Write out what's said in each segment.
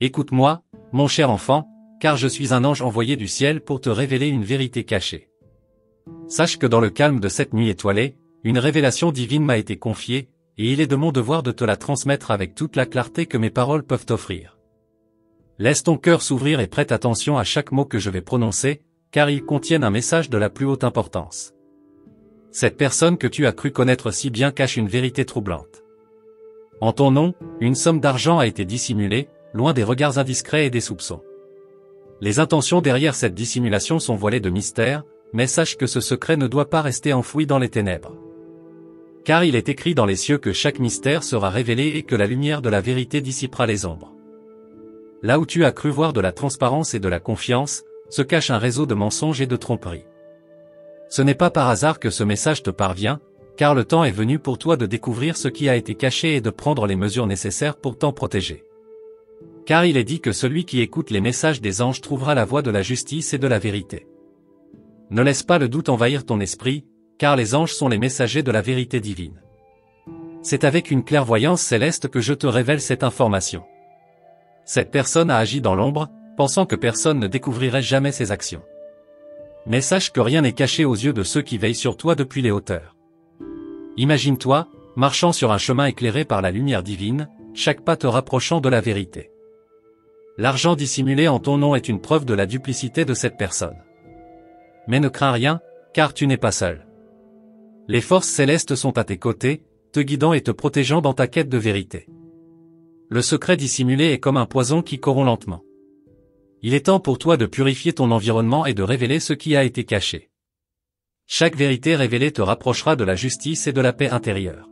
Écoute-moi, mon cher enfant, car je suis un ange envoyé du ciel pour te révéler une vérité cachée. Sache que dans le calme de cette nuit étoilée, une révélation divine m'a été confiée, et il est de mon devoir de te la transmettre avec toute la clarté que mes paroles peuvent t'offrir. Laisse ton cœur s'ouvrir et prête attention à chaque mot que je vais prononcer, car ils contiennent un message de la plus haute importance. Cette personne que tu as cru connaître si bien cache une vérité troublante. En ton nom, une somme d'argent a été dissimulée, loin des regards indiscrets et des soupçons. Les intentions derrière cette dissimulation sont voilées de mystère, mais sache que ce secret ne doit pas rester enfoui dans les ténèbres. Car il est écrit dans les cieux que chaque mystère sera révélé et que la lumière de la vérité dissipera les ombres. Là où tu as cru voir de la transparence et de la confiance, se cache un réseau de mensonges et de tromperies. Ce n'est pas par hasard que ce message te parvient, car le temps est venu pour toi de découvrir ce qui a été caché et de prendre les mesures nécessaires pour t'en protéger. Car il est dit que celui qui écoute les messages des anges trouvera la voie de la justice et de la vérité. Ne laisse pas le doute envahir ton esprit, car les anges sont les messagers de la vérité divine. C'est avec une clairvoyance céleste que je te révèle cette information. Cette personne a agi dans l'ombre, pensant que personne ne découvrirait jamais ses actions. Mais sache que rien n'est caché aux yeux de ceux qui veillent sur toi depuis les hauteurs. Imagine-toi, marchant sur un chemin éclairé par la lumière divine, chaque pas te rapprochant de la vérité. L'argent dissimulé en ton nom est une preuve de la duplicité de cette personne. Mais ne crains rien, car tu n'es pas seul. Les forces célestes sont à tes côtés, te guidant et te protégeant dans ta quête de vérité. Le secret dissimulé est comme un poison qui corrompt lentement. Il est temps pour toi de purifier ton environnement et de révéler ce qui a été caché. Chaque vérité révélée te rapprochera de la justice et de la paix intérieure.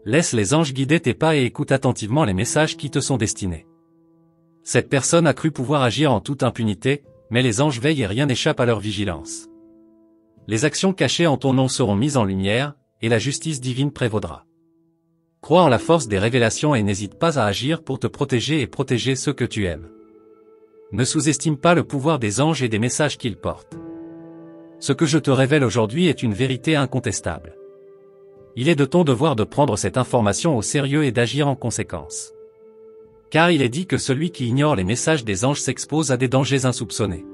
Laisse les anges guider tes pas et écoute attentivement les messages qui te sont destinés. Cette personne a cru pouvoir agir en toute impunité, mais les anges veillent et rien n'échappe à leur vigilance. Les actions cachées en ton nom seront mises en lumière, et la justice divine prévaudra. Crois en la force des révélations et n'hésite pas à agir pour te protéger et protéger ceux que tu aimes. Ne sous-estime pas le pouvoir des anges et des messages qu'ils portent. Ce que je te révèle aujourd'hui est une vérité incontestable. Il est de ton devoir de prendre cette information au sérieux et d'agir en conséquence. Car il est dit que celui qui ignore les messages des anges s'expose à des dangers insoupçonnés.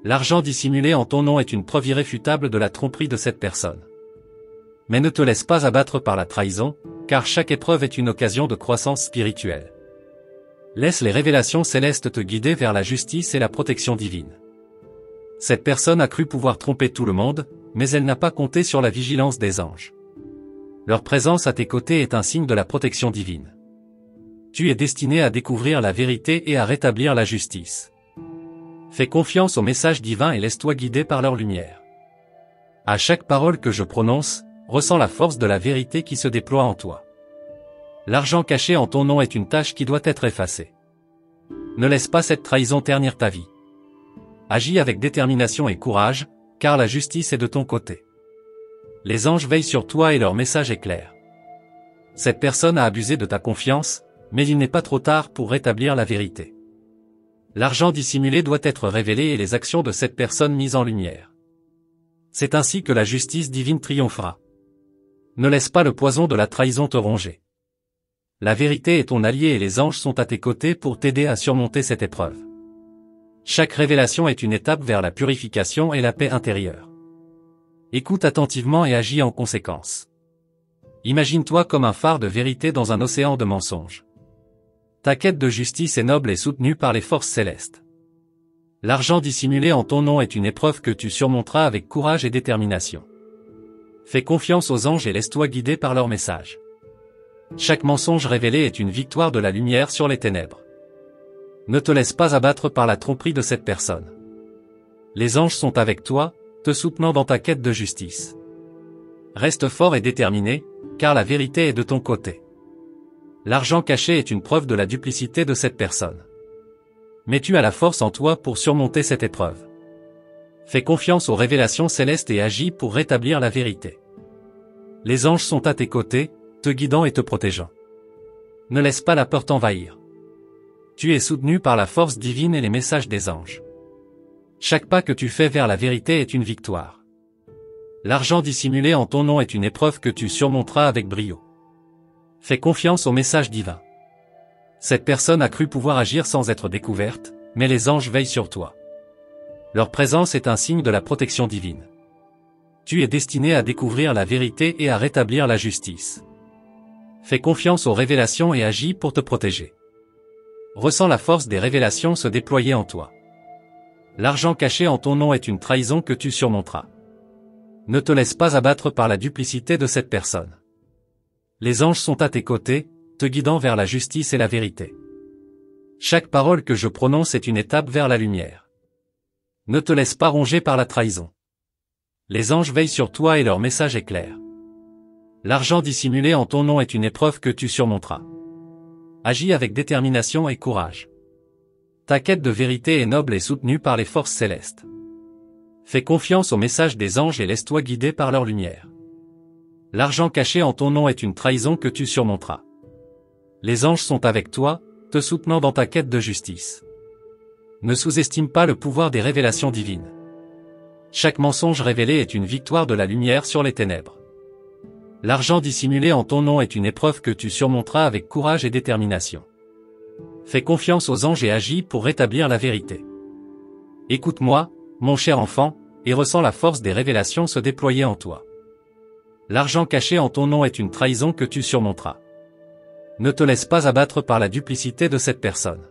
L'argent dissimulé en ton nom est une preuve irréfutable de la tromperie de cette personne. Mais ne te laisse pas abattre par la trahison, car chaque épreuve est une occasion de croissance spirituelle. Laisse les révélations célestes te guider vers la justice et la protection divine. Cette personne a cru pouvoir tromper tout le monde, mais elle n'a pas compté sur la vigilance des anges. Leur présence à tes côtés est un signe de la protection divine. Tu es destiné à découvrir la vérité et à rétablir la justice. Fais confiance aux messages divins et laisse-toi guider par leur lumière. À chaque parole que je prononce, ressens la force de la vérité qui se déploie en toi. L'argent caché en ton nom est une tâche qui doit être effacée. Ne laisse pas cette trahison ternir ta vie. Agis avec détermination et courage, car la justice est de ton côté. Les anges veillent sur toi et leur message est clair. Cette personne a abusé de ta confiance, mais il n'est pas trop tard pour rétablir la vérité. L'argent dissimulé doit être révélé et les actions de cette personne mises en lumière. C'est ainsi que la justice divine triomphera. Ne laisse pas le poison de la trahison te ronger. La vérité est ton allié et les anges sont à tes côtés pour t'aider à surmonter cette épreuve. Chaque révélation est une étape vers la purification et la paix intérieure. Écoute attentivement et agis en conséquence. Imagine-toi comme un phare de vérité dans un océan de mensonges. Ta quête de justice est noble et soutenue par les forces célestes. L'argent dissimulé en ton nom est une épreuve que tu surmonteras avec courage et détermination. Fais confiance aux anges et laisse-toi guider par leur message. Chaque mensonge révélé est une victoire de la lumière sur les ténèbres. Ne te laisse pas abattre par la tromperie de cette personne. Les anges sont avec toi, te soutenant dans ta quête de justice. Reste fort et déterminé, car la vérité est de ton côté. L'argent caché est une preuve de la duplicité de cette personne. Mais tu as la force en toi pour surmonter cette épreuve. Fais confiance aux révélations célestes et agis pour rétablir la vérité. Les anges sont à tes côtés, te guidant et te protégeant. Ne laisse pas la peur t'envahir. Tu es soutenu par la force divine et les messages des anges. Chaque pas que tu fais vers la vérité est une victoire. L'argent dissimulé en ton nom est une épreuve que tu surmonteras avec brio. Fais confiance au message divin. Cette personne a cru pouvoir agir sans être découverte, mais les anges veillent sur toi. Leur présence est un signe de la protection divine. Tu es destiné à découvrir la vérité et à rétablir la justice. Fais confiance aux révélations et agis pour te protéger. Ressens la force des révélations se déployer en toi. L'argent caché en ton nom est une trahison que tu surmonteras. Ne te laisse pas abattre par la duplicité de cette personne. Les anges sont à tes côtés, te guidant vers la justice et la vérité. Chaque parole que je prononce est une étape vers la lumière. Ne te laisse pas ronger par la trahison. Les anges veillent sur toi et leur message est clair. L'argent dissimulé en ton nom est une épreuve que tu surmonteras. Agis avec détermination et courage. Ta quête de vérité est noble et soutenue par les forces célestes. Fais confiance au message des anges et laisse-toi guider par leur lumière. L'argent caché en ton nom est une trahison que tu surmonteras. Les anges sont avec toi, te soutenant dans ta quête de justice. Ne sous-estime pas le pouvoir des révélations divines. Chaque mensonge révélé est une victoire de la lumière sur les ténèbres. L'argent dissimulé en ton nom est une épreuve que tu surmonteras avec courage et détermination. Fais confiance aux anges et agis pour rétablir la vérité. Écoute-moi, mon cher enfant, et ressens la force des révélations se déployer en toi. L'argent caché en ton nom est une trahison que tu surmonteras. Ne te laisse pas abattre par la duplicité de cette personne.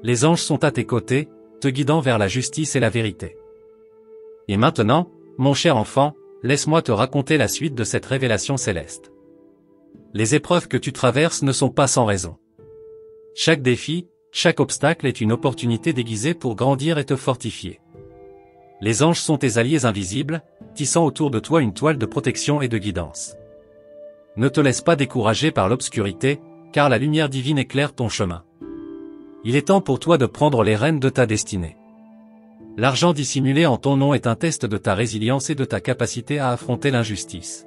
Les anges sont à tes côtés, te guidant vers la justice et la vérité. Et maintenant, mon cher enfant, laisse-moi te raconter la suite de cette révélation céleste. Les épreuves que tu traverses ne sont pas sans raison. Chaque défi, chaque obstacle est une opportunité déguisée pour grandir et te fortifier. Les anges sont tes alliés invisibles, tissant autour de toi une toile de protection et de guidance. Ne te laisse pas décourager par l'obscurité, car la lumière divine éclaire ton chemin. Il est temps pour toi de prendre les rênes de ta destinée. L'argent dissimulé en ton nom est un test de ta résilience et de ta capacité à affronter l'injustice.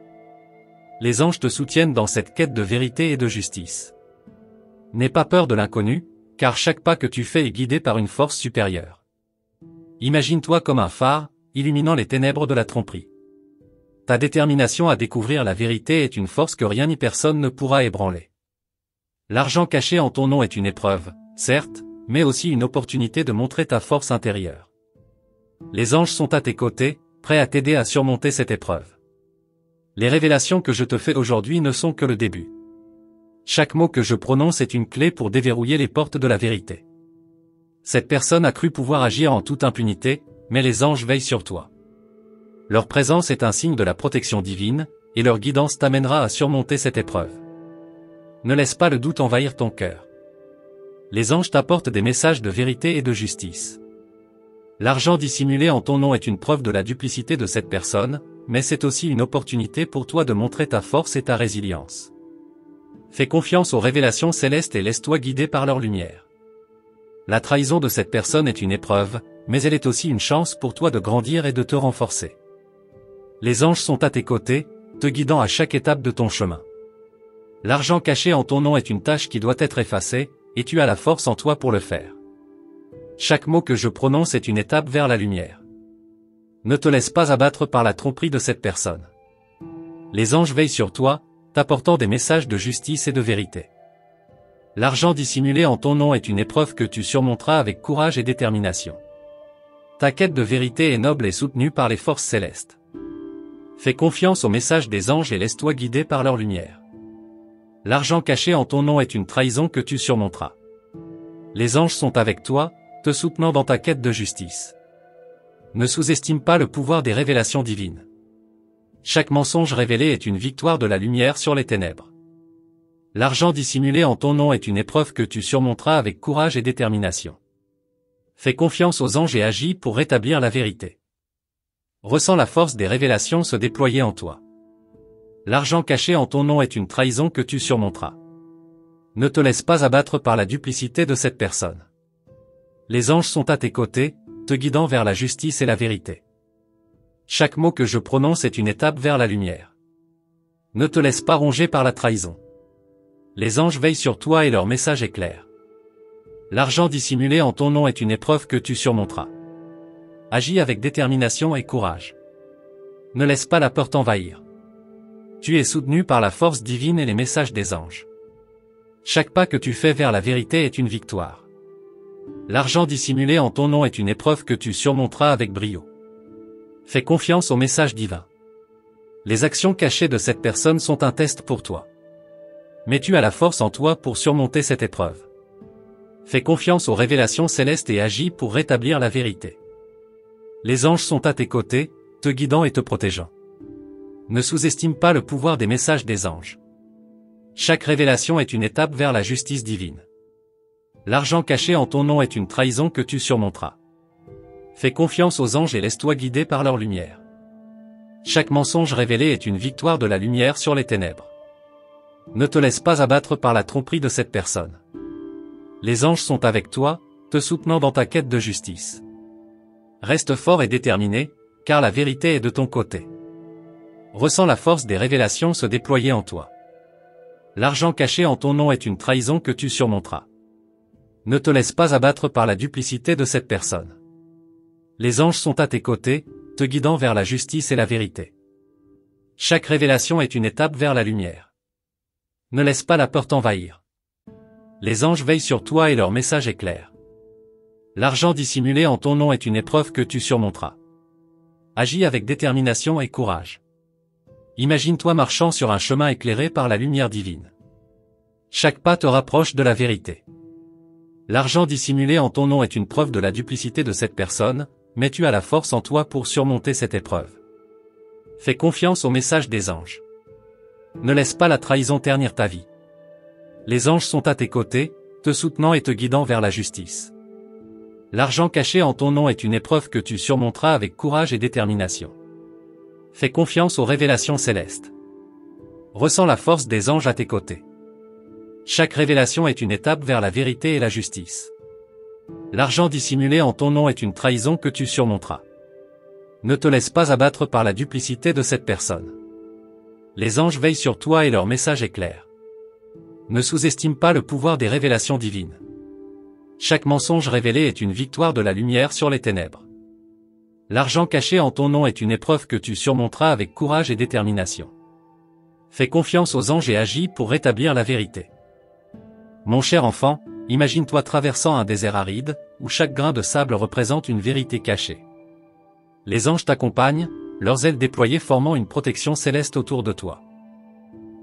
Les anges te soutiennent dans cette quête de vérité et de justice. N'aie pas peur de l'inconnu, car chaque pas que tu fais est guidé par une force supérieure. Imagine-toi comme un phare, illuminant les ténèbres de la tromperie. Ta détermination à découvrir la vérité est une force que rien ni personne ne pourra ébranler. L'argent caché en ton nom est une épreuve, certes, mais aussi une opportunité de montrer ta force intérieure. Les anges sont à tes côtés, prêts à t'aider à surmonter cette épreuve. Les révélations que je te fais aujourd'hui ne sont que le début. Chaque mot que je prononce est une clé pour déverrouiller les portes de la vérité. Cette personne a cru pouvoir agir en toute impunité, mais les anges veillent sur toi. Leur présence est un signe de la protection divine, et leur guidance t'amènera à surmonter cette épreuve. Ne laisse pas le doute envahir ton cœur. Les anges t'apportent des messages de vérité et de justice. L'argent dissimulé en ton nom est une preuve de la duplicité de cette personne, mais c'est aussi une opportunité pour toi de montrer ta force et ta résilience. Fais confiance aux révélations célestes et laisse-toi guider par leur lumière. La trahison de cette personne est une épreuve, mais elle est aussi une chance pour toi de grandir et de te renforcer. Les anges sont à tes côtés, te guidant à chaque étape de ton chemin. L'argent caché en ton nom est une tâche qui doit être effacée, et tu as la force en toi pour le faire. Chaque mot que je prononce est une étape vers la lumière. Ne te laisse pas abattre par la tromperie de cette personne. Les anges veillent sur toi, t'apportant des messages de justice et de vérité. L'argent dissimulé en ton nom est une épreuve que tu surmonteras avec courage et détermination. Ta quête de vérité est noble et soutenue par les forces célestes. Fais confiance au message des anges et laisse-toi guider par leur lumière. L'argent caché en ton nom est une trahison que tu surmonteras. Les anges sont avec toi, te soutenant dans ta quête de justice. Ne sous-estime pas le pouvoir des révélations divines. Chaque mensonge révélé est une victoire de la lumière sur les ténèbres. L'argent dissimulé en ton nom est une épreuve que tu surmonteras avec courage et détermination. Fais confiance aux anges et agis pour rétablir la vérité. Ressens la force des révélations se déployer en toi. L'argent caché en ton nom est une trahison que tu surmonteras. Ne te laisse pas abattre par la duplicité de cette personne. Les anges sont à tes côtés, te guidant vers la justice et la vérité. Chaque mot que je prononce est une étape vers la lumière. Ne te laisse pas ronger par la trahison. Les anges veillent sur toi et leur message est clair. L'argent dissimulé en ton nom est une épreuve que tu surmonteras. Agis avec détermination et courage. Ne laisse pas la peur t'envahir. Tu es soutenu par la force divine et les messages des anges. Chaque pas que tu fais vers la vérité est une victoire. L'argent dissimulé en ton nom est une épreuve que tu surmonteras avec brio. Fais confiance au message divin. Les actions cachées de cette personne sont un test pour toi. Mais tu as la force en toi pour surmonter cette épreuve. Fais confiance aux révélations célestes et agis pour rétablir la vérité. Les anges sont à tes côtés, te guidant et te protégeant. Ne sous-estime pas le pouvoir des messages des anges. Chaque révélation est une étape vers la justice divine. L'argent caché en ton nom est une trahison que tu surmonteras. Fais confiance aux anges et laisse-toi guider par leur lumière. Chaque mensonge révélé est une victoire de la lumière sur les ténèbres. Ne te laisse pas abattre par la tromperie de cette personne. Les anges sont avec toi, te soutenant dans ta quête de justice. Reste fort et déterminé, car la vérité est de ton côté. Ressens la force des révélations se déployer en toi. L'argent caché en ton nom est une trahison que tu surmonteras. Ne te laisse pas abattre par la duplicité de cette personne. Les anges sont à tes côtés, te guidant vers la justice et la vérité. Chaque révélation est une étape vers la lumière. Ne laisse pas la peur t'envahir. Les anges veillent sur toi et leur message est clair. L'argent dissimulé en ton nom est une épreuve que tu surmonteras. Agis avec détermination et courage. Imagine-toi marchant sur un chemin éclairé par la lumière divine. Chaque pas te rapproche de la vérité. L'argent dissimulé en ton nom est une preuve de la duplicité de cette personne, mais tu as la force en toi pour surmonter cette épreuve. Fais confiance au message des anges. Ne laisse pas la trahison ternir ta vie. Les anges sont à tes côtés, te soutenant et te guidant vers la justice. L'argent caché en ton nom est une épreuve que tu surmonteras avec courage et détermination. Fais confiance aux révélations célestes. Ressens la force des anges à tes côtés. Chaque révélation est une étape vers la vérité et la justice. L'argent dissimulé en ton nom est une trahison que tu surmonteras. Ne te laisse pas abattre par la duplicité de cette personne. Les anges veillent sur toi et leur message est clair. Ne sous-estime pas le pouvoir des révélations divines. Chaque mensonge révélé est une victoire de la lumière sur les ténèbres. L'argent caché en ton nom est une épreuve que tu surmonteras avec courage et détermination. Fais confiance aux anges et agis pour rétablir la vérité. Mon cher enfant, imagine-toi traversant un désert aride, où chaque grain de sable représente une vérité cachée. Les anges t'accompagnent, leurs ailes déployées formant une protection céleste autour de toi.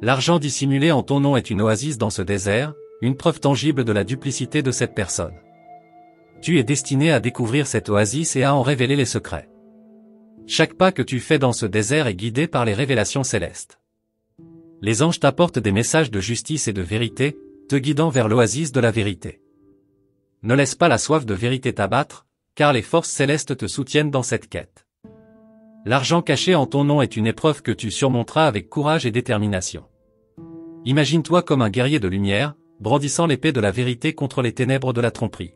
L'argent dissimulé en ton nom est une oasis dans ce désert, une preuve tangible de la duplicité de cette personne. Tu es destiné à découvrir cette oasis et à en révéler les secrets. Chaque pas que tu fais dans ce désert est guidé par les révélations célestes. Les anges t'apportent des messages de justice et de vérité, te guidant vers l'oasis de la vérité. Ne laisse pas la soif de vérité t'abattre, car les forces célestes te soutiennent dans cette quête. L'argent caché en ton nom est une épreuve que tu surmonteras avec courage et détermination. Imagine-toi comme un guerrier de lumière, brandissant l'épée de la vérité contre les ténèbres de la tromperie.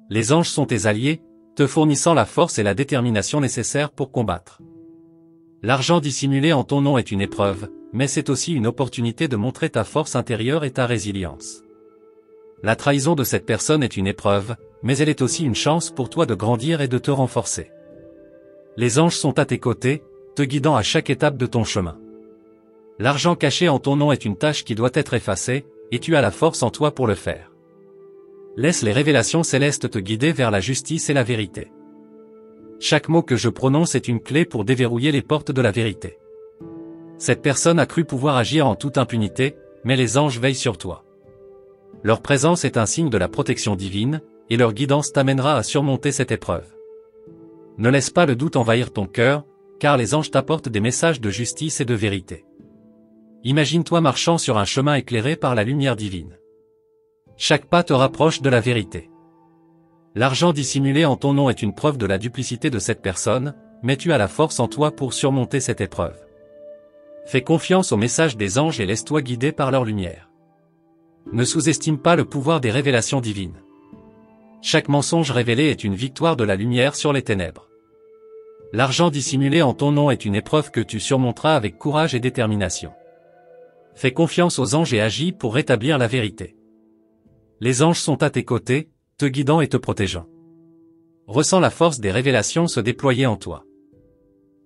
Les anges sont tes alliés, te fournissant la force et la détermination nécessaires pour combattre. L'argent dissimulé en ton nom est une épreuve, mais c'est aussi une opportunité de montrer ta force intérieure et ta résilience. La trahison de cette personne est une épreuve, mais elle est aussi une chance pour toi de grandir et de te renforcer. Les anges sont à tes côtés, te guidant à chaque étape de ton chemin. L'argent caché en ton nom est une tâche qui doit être effacée, et tu as la force en toi pour le faire. Laisse les révélations célestes te guider vers la justice et la vérité. Chaque mot que je prononce est une clé pour déverrouiller les portes de la vérité. Cette personne a cru pouvoir agir en toute impunité, mais les anges veillent sur toi. Leur présence est un signe de la protection divine, et leur guidance t'amènera à surmonter cette épreuve. Ne laisse pas le doute envahir ton cœur, car les anges t'apportent des messages de justice et de vérité. Imagine-toi marchant sur un chemin éclairé par la lumière divine. Chaque pas te rapproche de la vérité. L'argent dissimulé en ton nom est une preuve de la duplicité de cette personne, mais tu as la force en toi pour surmonter cette épreuve. Fais confiance au message des anges et laisse-toi guider par leur lumière. Ne sous-estime pas le pouvoir des révélations divines. Chaque mensonge révélé est une victoire de la lumière sur les ténèbres. L'argent dissimulé en ton nom est une épreuve que tu surmonteras avec courage et détermination. Fais confiance aux anges et agis pour rétablir la vérité. Les anges sont à tes côtés, te guidant et te protégeant. Ressens la force des révélations se déployer en toi.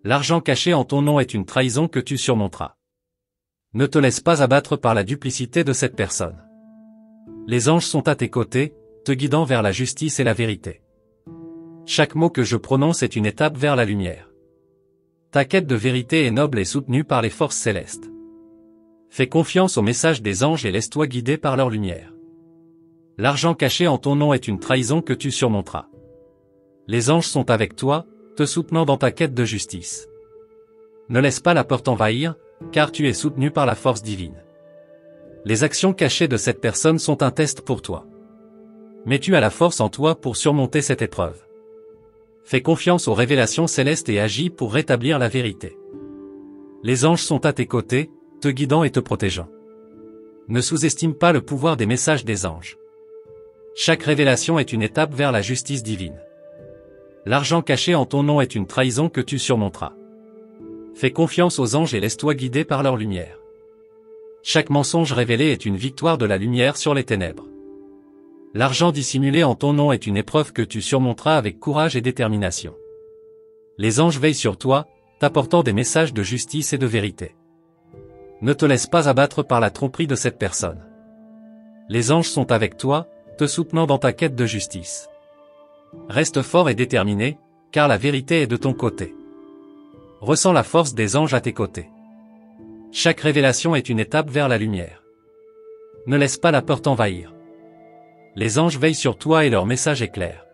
L'argent caché en ton nom est une trahison que tu surmonteras. Ne te laisse pas abattre par la duplicité de cette personne. Les anges sont à tes côtés, te guidant vers la justice et la vérité. Chaque mot que je prononce est une étape vers la lumière. Ta quête de vérité est noble et soutenue par les forces célestes. Fais confiance au message des anges et laisse-toi guider par leur lumière. L'argent caché en ton nom est une trahison que tu surmonteras. Les anges sont avec toi, te soutenant dans ta quête de justice. Ne laisse pas la peur t'envahir, car tu es soutenu par la force divine. Les actions cachées de cette personne sont un test pour toi. Mais tu as la force en toi pour surmonter cette épreuve. Fais confiance aux révélations célestes et agis pour rétablir la vérité. Les anges sont à tes côtés, te guidant et te protégeant. Ne sous-estime pas le pouvoir des messages des anges. Chaque révélation est une étape vers la justice divine. L'argent caché en ton nom est une trahison que tu surmonteras. Fais confiance aux anges et laisse-toi guider par leur lumière. Chaque mensonge révélé est une victoire de la lumière sur les ténèbres. L'argent dissimulé en ton nom est une épreuve que tu surmonteras avec courage et détermination. Les anges veillent sur toi, t'apportant des messages de justice et de vérité. Ne te laisse pas abattre par la tromperie de cette personne. Les anges sont avec toi, te soutenant dans ta quête de justice. Reste fort et déterminé, car la vérité est de ton côté. Ressens la force des anges à tes côtés. Chaque révélation est une étape vers la lumière. Ne laisse pas la peur t'envahir. Les anges veillent sur toi et leur message est clair.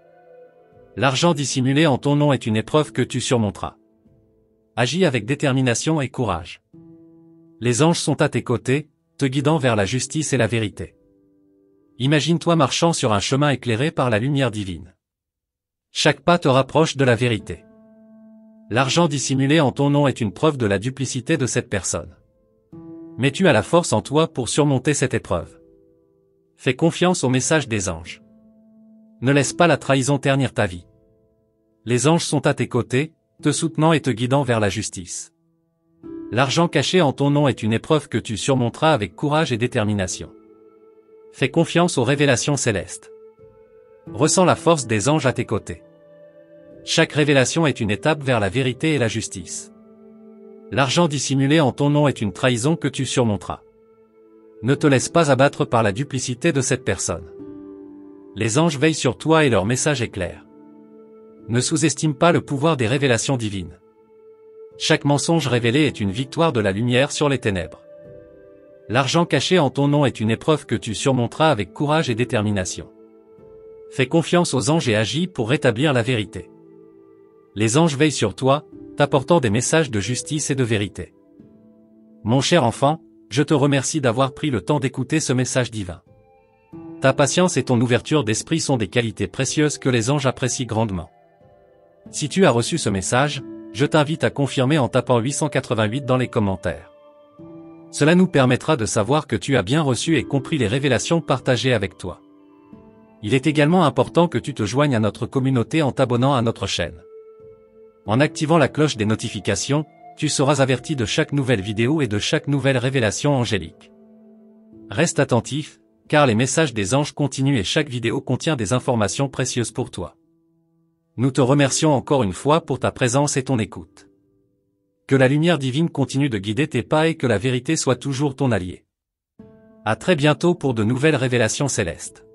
L'argent dissimulé en ton nom est une épreuve que tu surmonteras. Agis avec détermination et courage. Les anges sont à tes côtés, te guidant vers la justice et la vérité. Imagine-toi marchant sur un chemin éclairé par la lumière divine. Chaque pas te rapproche de la vérité. L'argent dissimulé en ton nom est une preuve de la duplicité de cette personne. Mais tu as la force en toi pour surmonter cette épreuve. Fais confiance au message des anges. Ne laisse pas la trahison ternir ta vie. Les anges sont à tes côtés, te soutenant et te guidant vers la justice. L'argent caché en ton nom est une épreuve que tu surmonteras avec courage et détermination. Fais confiance aux révélations célestes. Ressens la force des anges à tes côtés. Chaque révélation est une étape vers la vérité et la justice. L'argent dissimulé en ton nom est une trahison que tu surmonteras. Ne te laisse pas abattre par la duplicité de cette personne. Les anges veillent sur toi et leur message est clair. Ne sous-estime pas le pouvoir des révélations divines. Chaque mensonge révélé est une victoire de la lumière sur les ténèbres. L'argent caché en ton nom est une épreuve que tu surmonteras avec courage et détermination. Fais confiance aux anges et agis pour rétablir la vérité. Les anges veillent sur toi, t'apportant des messages de justice et de vérité. Mon cher enfant, je te remercie d'avoir pris le temps d'écouter ce message divin. Ta patience et ton ouverture d'esprit sont des qualités précieuses que les anges apprécient grandement. Si tu as reçu ce message, je t'invite à confirmer en tapant 888 dans les commentaires. Cela nous permettra de savoir que tu as bien reçu et compris les révélations partagées avec toi. Il est également important que tu te joignes à notre communauté en t'abonnant à notre chaîne. En activant la cloche des notifications, tu seras averti de chaque nouvelle vidéo et de chaque nouvelle révélation angélique. Reste attentif, car les messages des anges continuent et chaque vidéo contient des informations précieuses pour toi. Nous te remercions encore une fois pour ta présence et ton écoute. Que la lumière divine continue de guider tes pas et que la vérité soit toujours ton allié. À très bientôt pour de nouvelles révélations célestes.